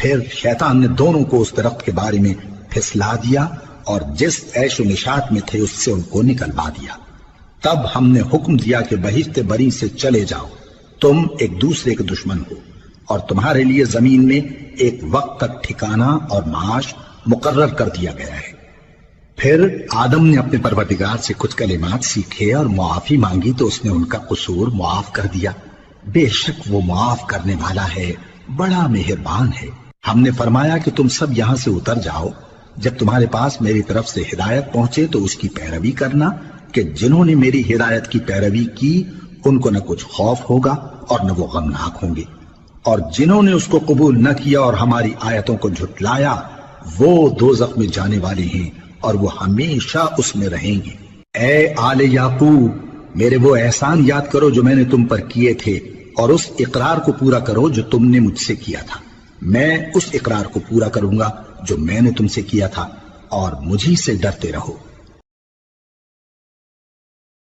پھر شیطان نے دونوں کو اس درخت کے بارے میں پھسلا دیا اور جس عیش و نشاط میں تھے اس سے ان کو نکلوا دیا۔ تب ہم نے حکم دیا کہ بہشت بری سے چلے جاؤ، تم ایک دوسرے کے دشمن ہو، اور تمہارے لیے زمین میں ایک وقت تک ٹھکانہ اور معاش مقرر کر دیا گیا ہے۔ پھر آدم نے اپنے پروردگار سے کچھ کلمات سیکھے اور معافی مانگی تو اس نے ان کا قصور معاف کر دیا۔ بے شک وہ معاف کرنے والا ہے، بڑا مہربان ہے۔ ہم نے فرمایا کہ تم سب یہاں سے اتر جاؤ، جب تمہارے پاس میری طرف سے ہدایت پہنچے تو اس کی پیروی کرنا، کہ جنہوں نے میری ہدایت کی پیروی کی ان کو نہ کچھ خوف ہوگا اور نہ وہ غمناک ہوں گے، اور جنہوں نے اس کو قبول نہ کیا اور ہماری آیتوں کو جھٹلایا وہ دوزخ میں جانے والے ہیں اور وہ ہمیشہ اس میں رہیں گے۔ اے آل یعقوب، میرے وہ احسان یاد کرو جو میں نے تم پر کیے تھے، اور اس اقرار کو پورا کرو جو تم نے مجھ سے کیا تھا۔ میں اس اقرار کو پورا کروں گا جو میں نے تم سے کیا تھا، اور مجھی سے ڈرتے رہو۔